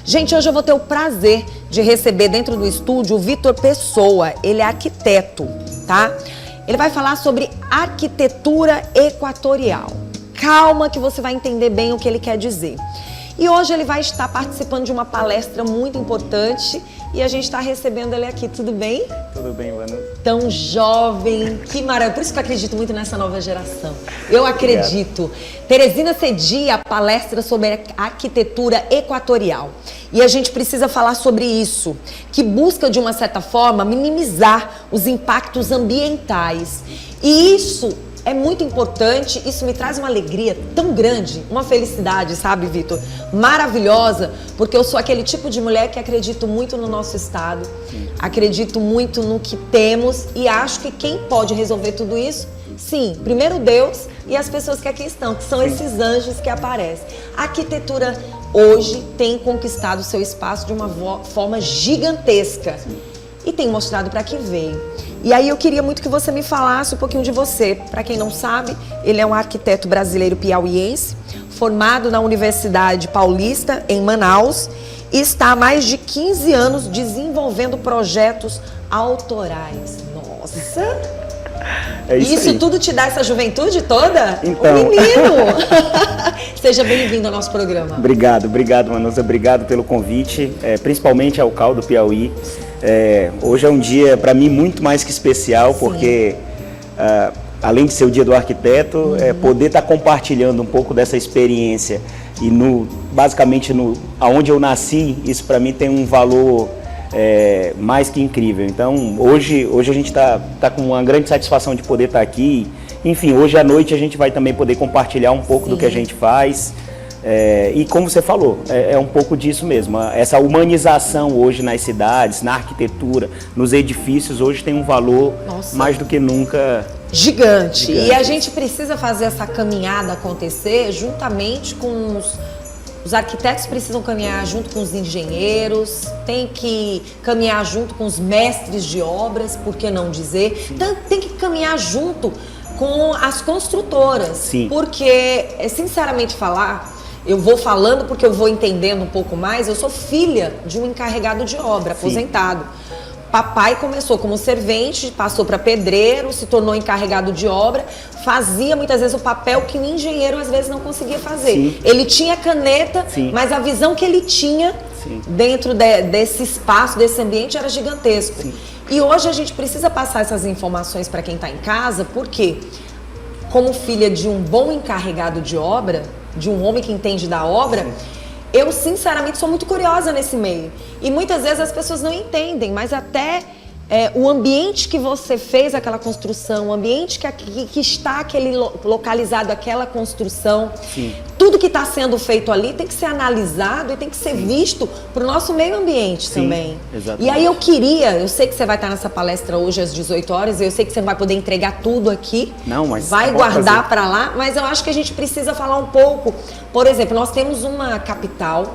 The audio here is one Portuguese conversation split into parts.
Gente, hoje eu vou ter o prazer de receber dentro do estúdio o Vitor Pessoa. Ele é arquiteto, tá? Ele vai falar sobre arquitetura equatorial. Calma que você vai entender bem o que ele quer dizer. E hoje ele vai estar participando de uma palestra muito importante e a gente está recebendo ele aqui. Tudo bem? Tudo bem, Vanessa. Tão jovem, que maravilha. Por isso que eu acredito muito nessa nova geração. Eu acredito. Obrigado. Teresina cedia a palestra sobre arquitetura equatorial. E a gente precisa falar sobre isso, que busca, de uma certa forma, minimizar os impactos ambientais. E isso é muito importante, isso me traz uma alegria tão grande, uma felicidade, sabe, Vitor? Maravilhosa, porque eu sou aquele tipo de mulher que acredito muito no nosso estado, acredito muito no que temos e acho que quem pode resolver tudo isso, sim, primeiro Deus e as pessoas que aqui estão, que são esses anjos que aparecem. A arquitetura hoje tem conquistado seu espaço de uma forma gigantesca e tem mostrado para que veio. E aí eu queria muito que você me falasse um pouquinho de você. Para quem não sabe, ele é um arquiteto brasileiro piauiense, formado na Universidade Paulista, em Manaus, e está há mais de 15 anos desenvolvendo projetos autorais. Nossa! É isso tudo te dá essa juventude toda? Então... Um menino! Seja bem-vindo ao nosso programa. Obrigado, Manusa. Obrigado pelo convite, principalmente ao CAL do Piauí. Hoje é um dia, para mim, muito mais que especial, porque além de ser o dia do arquiteto, poder estar compartilhando um pouco dessa experiência e basicamente aonde eu nasci, isso para mim tem um valor mais que incrível. Então, hoje a gente tá com uma grande satisfação de poder estar aqui. Enfim, hoje à noite a gente vai também poder compartilhar um pouco do que a gente faz. E como você falou, é um pouco disso mesmo. Essa humanização hoje nas cidades, na arquitetura, nos edifícios, hoje tem um valor mais do que nunca gigante. E a gente precisa fazer essa caminhada acontecer juntamente com os arquitetos, precisam caminhar junto com os engenheiros, tem que caminhar junto com os mestres de obras, por que não dizer? Então, tem que caminhar junto com as construtoras. Sim. Porque, sinceramente falar, eu vou falando porque eu vou entendendo um pouco mais, eu sou filha de um encarregado de obra, aposentado. Papai começou como servente, passou para pedreiro, se tornou encarregado de obra, fazia muitas vezes o papel que o engenheiro às vezes não conseguia fazer. Sim. Ele tinha caneta, mas a visão que ele tinha dentro desse espaço, desse ambiente era gigantesco. Sim. E hoje a gente precisa passar essas informações para quem está em casa, porque como filha de um bom encarregado de obra, de um homem que entende da obra, eu sinceramente sou muito curiosa nesse meio. E muitas vezes as pessoas não entendem, mas até o ambiente que você fez aquela construção, o ambiente que está localizado aquela construção, tudo que está sendo feito ali tem que ser analisado e tem que ser visto para o nosso meio ambiente também. Exatamente. E aí eu sei que você vai estar nessa palestra hoje às 18 horas, eu sei que você não vai poder entregar tudo aqui, vai guardar para lá, mas eu acho que a gente precisa falar um pouco. Por exemplo, nós temos uma capital,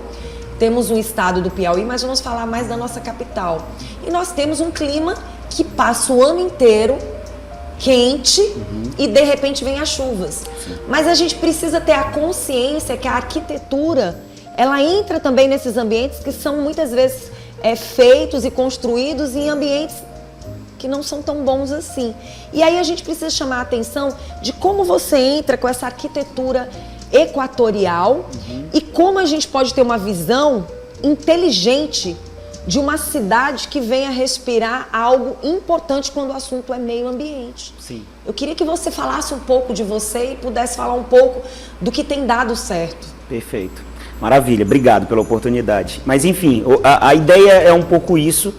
temos um estado do Piauí, mas vamos falar mais da nossa capital. E nós temos um clima que passa o ano inteiro quente e de repente vem as chuvas. Mas a gente precisa ter a consciência que a arquitetura, ela entra também nesses ambientes que são muitas vezes feitos e construídos em ambientes que não são tão bons assim. E aí a gente precisa chamar a atenção de como você entra com essa arquitetura equatorial e como a gente pode ter uma visão inteligente de uma cidade que venha respirar algo importante quando o assunto é meio ambiente. Sim. Eu queria que você falasse um pouco de você e pudesse falar um pouco do que tem dado certo. Perfeito. Maravilha, obrigado pela oportunidade. Mas enfim, a ideia é um pouco isso.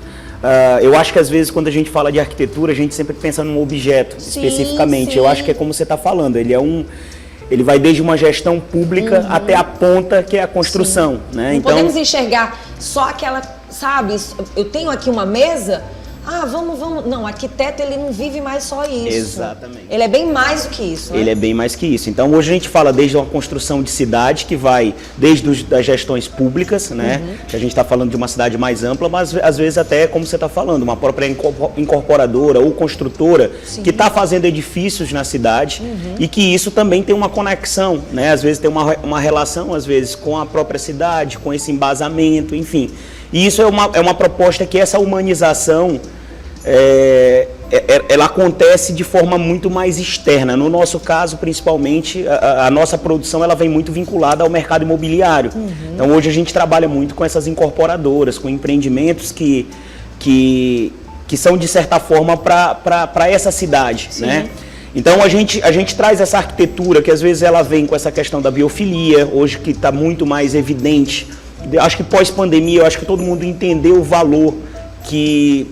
Eu acho que às vezes quando a gente fala de arquitetura, a gente sempre pensa num objeto especificamente. Eu acho que é como você está falando, ele vai desde uma gestão pública até a ponta, que é a construção. Né? Não podemos enxergar só aquela, sabe, eu tenho aqui uma mesa, vamos. Não, o arquiteto, ele não vive mais só isso. Exatamente. Ele é bem mais do que isso, né? Ele é bem mais que isso. Então, hoje a gente fala desde uma construção de cidade, que vai desde das gestões públicas, né? Que a gente está falando de uma cidade mais ampla, mas às vezes até, como você está falando, uma própria incorporadora ou construtora que está fazendo edifícios na cidade e que isso também tem uma conexão, né? Às vezes tem uma relação, às vezes, com a própria cidade, com esse embasamento, enfim. E isso é uma proposta que essa humanização ela acontece de forma muito mais externa. No nosso caso, principalmente, a nossa produção ela vem muito vinculada ao mercado imobiliário. Então, hoje a gente trabalha muito com essas incorporadoras, com empreendimentos que são, de certa forma, para essa cidade, né? Então, a gente traz essa arquitetura que, às vezes, ela vem com essa questão da biofilia, hoje que está muito mais evidente. Acho que pós-pandemia, eu acho que todo mundo entendeu o valor que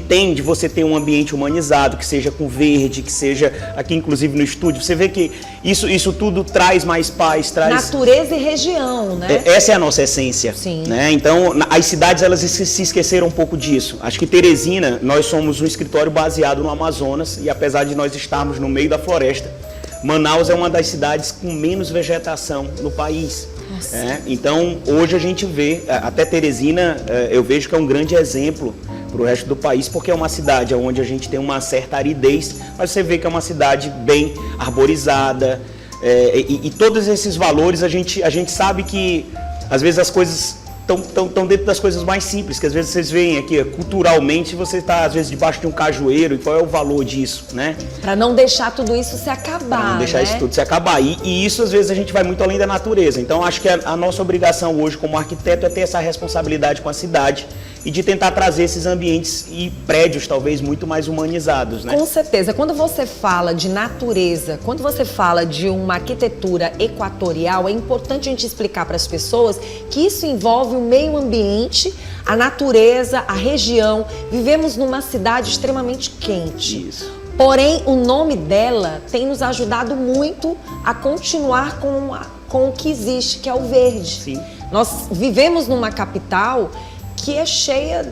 tem de você ter um ambiente humanizado, que seja com verde, que seja aqui inclusive no estúdio. Você vê que isso tudo traz mais paz, traz... Natureza e região, né? Essa é a nossa essência. Sim. Né? Então, as cidades, elas se esqueceram um pouco disso. Acho que Teresina, nós somos um escritório baseado no Amazonas e apesar de nós estarmos no meio da floresta, Manaus é uma das cidades com menos vegetação no país. Então, hoje a gente vê, até Teresina, eu vejo que é um grande exemplo para o resto do país, porque é uma cidade onde a gente tem uma certa aridez, mas você vê que é uma cidade bem arborizada, e todos esses valores a gente sabe que às vezes as coisas estão dentro das coisas mais simples, que às vezes vocês veem aqui, culturalmente, você está às vezes debaixo de um cajueiro, e qual é o valor disso, né? Para não deixar tudo isso se acabar, Para não deixar né? isso tudo se acabar. E isso, às vezes, a gente vai muito além da natureza. Então, acho que a nossa obrigação hoje, como arquiteto, é ter essa responsabilidade com a cidade e de tentar trazer esses ambientes e prédios, talvez, muito mais humanizados, né? Com certeza. Quando você fala de natureza, quando você fala de uma arquitetura equatorial, é importante a gente explicar para as pessoas que isso envolve o meio ambiente, a natureza, a região. Vivemos numa cidade extremamente quente. Isso. Porém, o nome dela tem nos ajudado muito a continuar com o que existe, que é o verde. Sim. Nós vivemos numa capital que é cheia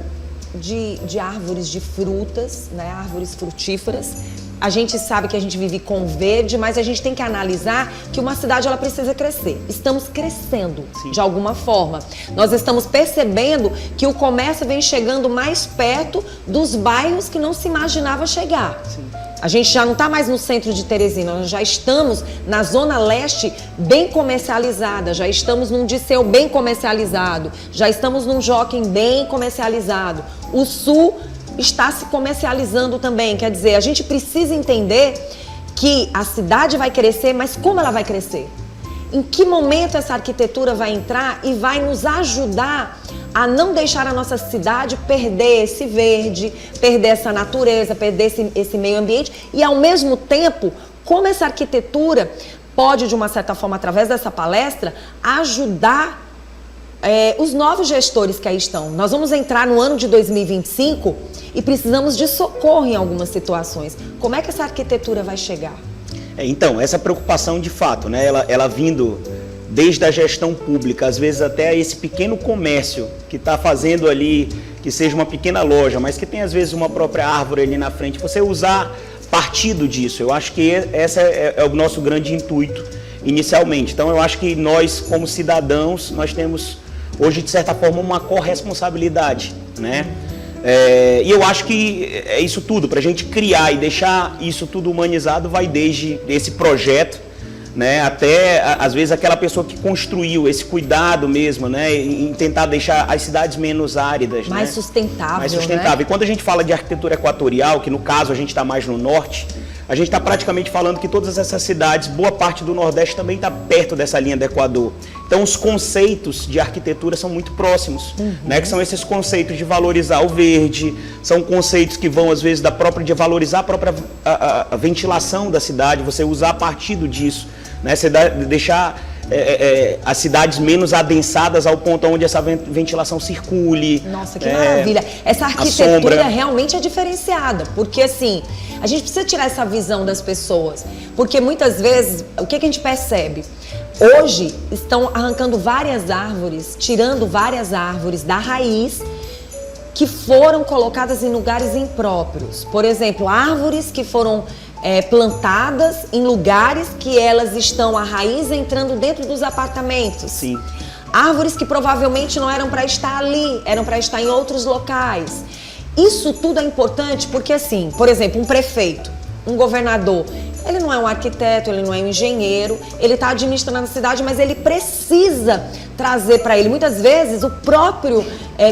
de árvores de frutas, né? Árvores frutíferas. A gente sabe que a gente vive com verde, mas a gente tem que analisar que uma cidade ela precisa crescer. Estamos crescendo de alguma forma. Nós estamos percebendo que o comércio vem chegando mais perto dos bairros que não se imaginava chegar. Sim. A gente já não está mais no centro de Teresina, nós já estamos na zona leste bem comercializada, já estamos num Disseu bem comercializado, já estamos num Jockey bem comercializado. O sul está se comercializando também, quer dizer, a gente precisa entender que a cidade vai crescer, mas como ela vai crescer? Em que momento essa arquitetura vai entrar e vai nos ajudar a não deixar a nossa cidade perder esse verde, perder essa natureza, perder esse meio ambiente e, ao mesmo tempo, como essa arquitetura pode, de uma certa forma, através dessa palestra, ajudar os novos gestores que aí estão. Nós vamos entrar no ano de 2025 e precisamos de socorro em algumas situações. Como é que essa arquitetura vai chegar? Então, essa preocupação de fato, né, ela vindo desde a gestão pública, às vezes até esse pequeno comércio que está fazendo ali, que seja uma pequena loja, mas que tem às vezes uma própria árvore ali na frente, você usar partido disso. Eu acho que esse é o nosso grande intuito inicialmente. Então, eu acho que nós, como cidadãos, nós temos hoje, de certa forma, uma corresponsabilidade, né? E eu acho que é isso tudo, para a gente criar e deixar isso tudo humanizado, vai desde esse projeto, né, até, às vezes, aquela pessoa que construiu, esse cuidado mesmo, né, em tentar deixar as cidades menos áridas. Mais, né? sustentável, mais sustentável. Né? E quando a gente fala de arquitetura equatorial, que no caso a gente está mais no norte, a gente está praticamente falando que todas essas cidades, boa parte do Nordeste também está perto dessa linha do Equador. Então, os conceitos de arquitetura são muito próximos, né? Que são esses conceitos de valorizar o verde, são conceitos que vão, às vezes, de valorizar a própria a ventilação da cidade, você usar partido disso, né? Você deixar as cidades menos adensadas ao ponto onde essa ventilação circule. Nossa, que maravilha. Essa arquitetura realmente é diferenciada, porque assim, a gente precisa tirar essa visão das pessoas, porque muitas vezes, o que a gente percebe? Hoje estão arrancando várias árvores, tirando várias árvores da raiz, que foram colocadas em lugares impróprios. Por exemplo, árvores que foram plantadas em lugares que elas estão, a raiz entrando dentro dos apartamentos. Sim. Árvores que provavelmente não eram para estar ali, eram para estar em outros locais. Isso tudo é importante porque, assim, por exemplo, um prefeito, um governador, ele não é um arquiteto, ele não é um engenheiro, ele está administrando a cidade, mas ele precisa trazer para ele, muitas vezes, o próprio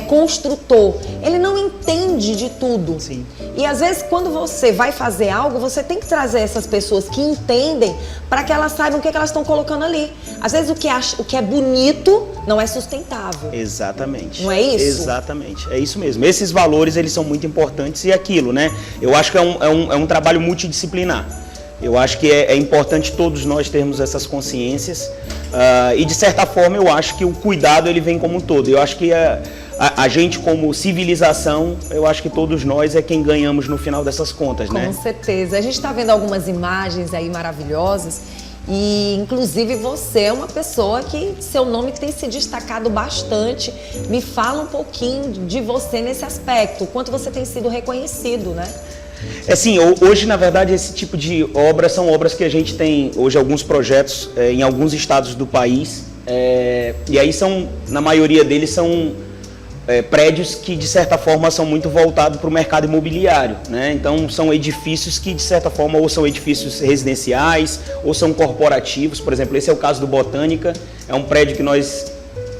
construtor. Ele não entende de tudo. Sim. E às vezes, quando você vai fazer algo, você tem que trazer essas pessoas que entendem para que elas saibam o que elas estão colocando ali. Às vezes, o que é bonito não é sustentável. Exatamente. Não é isso? Exatamente. É isso mesmo. Esses valores, eles são muito importantes e aquilo, né? Eu acho que é um trabalho multidisciplinar. Eu acho que é importante todos nós termos essas consciências e, de certa forma, eu acho que o cuidado ele vem como um todo. Eu acho que a gente, como civilização, eu acho que todos nós é quem ganhamos no final dessas contas, né? Com certeza. A gente está vendo algumas imagens aí maravilhosas e, inclusive, você é uma pessoa que seu nome tem se destacado bastante. Me fala um pouquinho de você nesse aspecto, o quanto você tem sido reconhecido, né? Assim, hoje, na verdade, esse tipo de obras são obras que a gente tem, hoje, alguns projetos em alguns estados do país. E aí na maioria deles, são prédios que, de certa forma, são muito voltados para o mercado imobiliário, né? Então, são edifícios que, de certa forma, ou são edifícios residenciais, ou são corporativos. Por exemplo, esse é o caso do Botânica, é um prédio que nós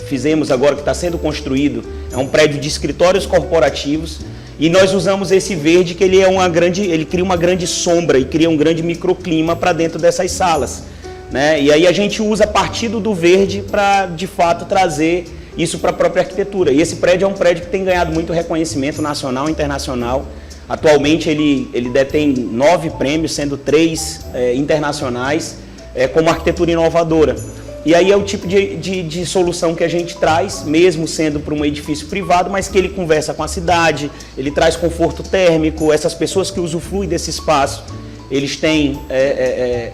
fizemos agora, que está sendo construído, é um prédio de escritórios corporativos. E nós usamos esse verde que ele cria uma grande sombra e cria um grande microclima para dentro dessas salas, né? E aí a gente usa partido do verde para, de fato, trazer isso para a própria arquitetura. E esse prédio é um prédio que tem ganhado muito reconhecimento nacional e internacional. Atualmente ele detém 9 prêmios, sendo 3 internacionais, como arquitetura inovadora. E aí é o tipo de solução que a gente traz, mesmo sendo para um edifício privado, mas que ele conversa com a cidade, ele traz conforto térmico, essas pessoas que usufruem desse espaço, eles têm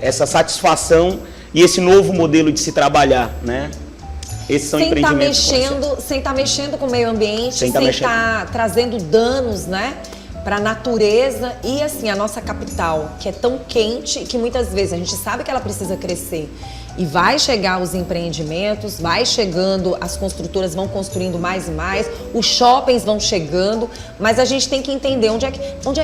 essa satisfação e esse novo modelo de se trabalhar, né? Esses são empreendimentos. Sem estar mexendo com o meio ambiente, sem estar trazendo danos, né? Para a natureza e, assim, a nossa capital, que é tão quente que muitas vezes a gente sabe que ela precisa crescer. E vai chegar os empreendimentos, vai chegando, as construtoras vão construindo mais e mais, os shoppings vão chegando, mas a gente tem que entender onde é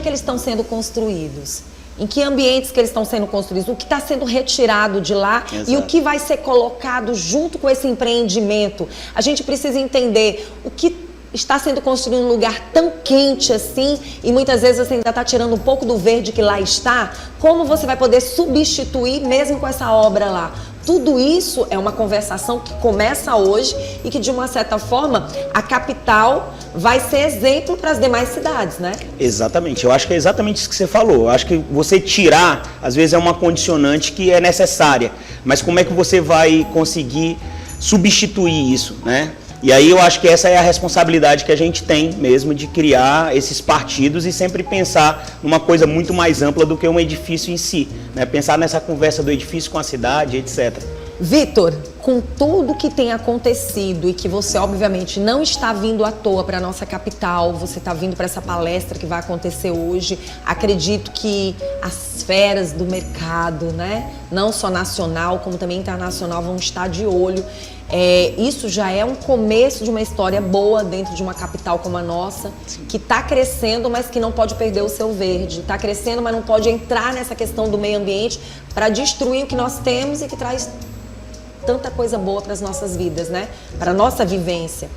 que eles estão sendo construídos. Em que ambientes que eles estão sendo construídos, o que está sendo retirado de lá. Exato. E o que vai ser colocado junto com esse empreendimento. A gente precisa entender o que está sendo construído em um lugar tão quente assim e muitas vezes você ainda está tirando um pouco do verde que lá está. Como você vai poder substituir mesmo com essa obra lá? Tudo isso é uma conversação que começa hoje e que, de uma certa forma, a capital vai ser exemplo para as demais cidades, né? Exatamente. Eu acho que é exatamente isso que você falou. Eu acho que você tirar, às vezes, é uma condicionante que é necessária. Mas como é que você vai conseguir substituir isso, né? E aí eu acho que essa é a responsabilidade que a gente tem mesmo de criar esses partidos e sempre pensar numa coisa muito mais ampla do que um edifício em si, né? Pensar nessa conversa do edifício com a cidade, etc. Vitor, com tudo que tem acontecido e que você obviamente não está vindo à toa para a nossa capital, você está vindo para essa palestra que vai acontecer hoje, acredito que as feras do mercado, né, não só nacional como também internacional, vão estar de olho. Isso já é um começo de uma história boa dentro de uma capital como a nossa, que está crescendo, mas que não pode perder o seu verde. Está crescendo, mas não pode entrar nessa questão do meio ambiente para destruir o que nós temos e que traz tanta coisa boa para as nossas vidas, né? Para a nossa vivência.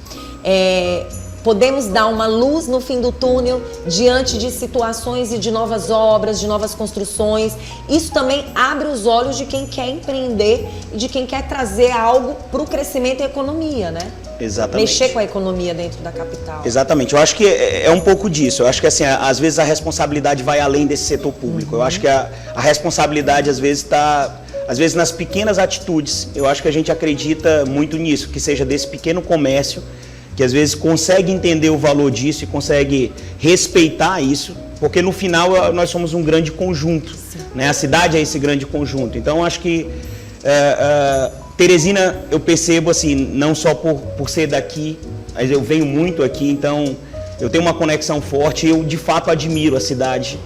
Podemos dar uma luz no fim do túnel diante de situações e de novas obras, de novas construções. Isso também abre os olhos de quem quer empreender e de quem quer trazer algo para o crescimento e economia, né? Exatamente. Mexer com a economia dentro da capital. Exatamente. Eu acho que é um pouco disso. Eu acho que, assim, às vezes a responsabilidade vai além desse setor público. Eu acho que a responsabilidade, às vezes, está... Às vezes nas pequenas atitudes. Eu acho que a gente acredita muito nisso, que seja desse pequeno comércio, que às vezes consegue entender o valor disso e consegue respeitar isso, porque no final nós somos um grande conjunto, né? A cidade é esse grande conjunto. Então acho que Teresina, eu percebo assim, não só por ser daqui, mas eu venho muito aqui, então eu tenho uma conexão forte e eu de fato admiro a cidade,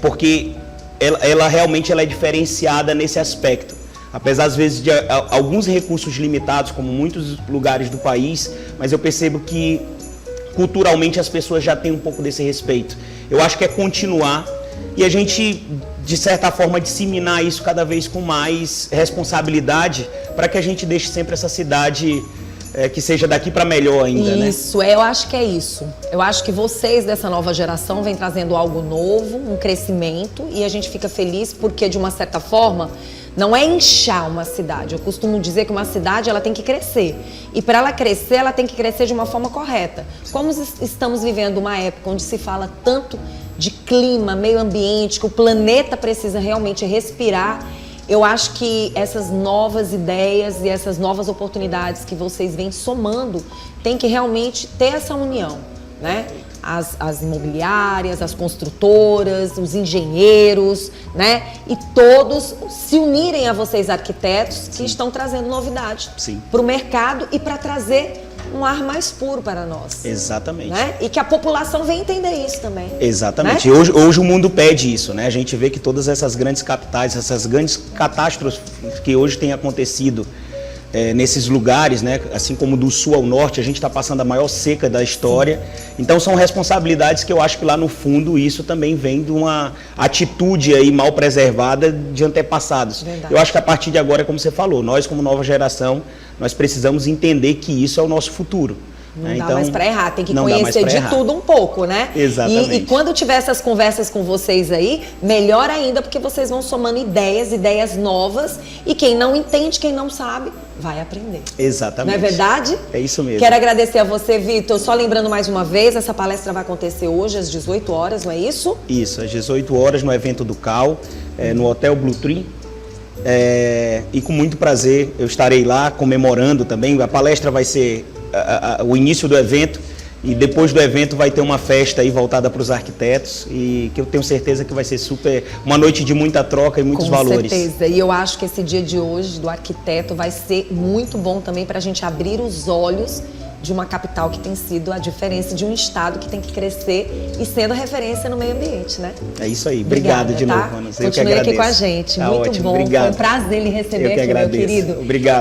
porque ela realmente é diferenciada nesse aspecto. Apesar às vezes de alguns recursos limitados, como muitos lugares do país, mas eu percebo que culturalmente as pessoas já têm um pouco desse respeito. Eu acho que é continuar e a gente, de certa forma, disseminar isso cada vez com mais responsabilidade para que a gente deixe sempre essa cidade que seja daqui para melhor ainda, né? Isso, eu acho que é isso. Eu acho que vocês dessa nova geração vêm trazendo algo novo, um crescimento, e a gente fica feliz porque, de uma certa forma, não é inchar uma cidade. Eu costumo dizer que uma cidade ela tem que crescer. E para ela crescer, ela tem que crescer de uma forma correta. Como estamos vivendo uma época onde se fala tanto de clima, meio ambiente, que o planeta precisa realmente respirar, eu acho que essas novas ideias e essas novas oportunidades que vocês vêm somando tem que realmente ter essa união, né? As imobiliárias, as construtoras, os engenheiros, né? E todos se unirem a vocês arquitetos que estão trazendo novidade para o mercado e para trazer um ar mais puro para nós. Exatamente. Né? E que a população venha entender isso também. Exatamente. Né? E hoje o mundo pede isso, né? A gente vê que todas essas grandes capitais, essas grandes catástrofes que hoje têm acontecido nesses lugares, né? Assim como do sul ao norte, a gente está passando a maior seca da história. Então são responsabilidades que eu acho que lá no fundo isso também vem de uma atitude aí mal preservada de antepassados. Verdade. Eu acho que a partir de agora, como você falou, nós como nova geração, nós precisamos entender que isso é o nosso futuro. Não dá mais para errar, tem que não conhecer de tudo um pouco, né? Exatamente. E quando tiver essas conversas com vocês aí, melhor ainda, porque vocês vão somando ideias novas, e quem não entende, quem não sabe, vai aprender. Exatamente. Não é verdade? É isso mesmo. Quero agradecer a você, Vitor. Só lembrando mais uma vez, essa palestra vai acontecer hoje às 18 horas, não é isso? Isso, às 18 horas no evento do CAL, no Hotel Blue Tree. E com muito prazer eu estarei lá comemorando também. A palestra vai ser o início do evento, e depois do evento vai ter uma festa aí voltada para os arquitetos, e que eu tenho certeza que vai ser uma noite de muita troca e muitos valores. Com certeza, e eu acho que esse dia de hoje do arquiteto vai ser muito bom também para a gente abrir os olhos de uma capital que tem sido a diferença de um estado que tem que crescer e sendo referência no meio ambiente, né? É isso aí. Obrigado de novo, Ana. Continue aqui com a gente. Tá muito ótimo. bom. Obrigado. Foi um prazer lhe receber aqui, meu querido. Obrigado.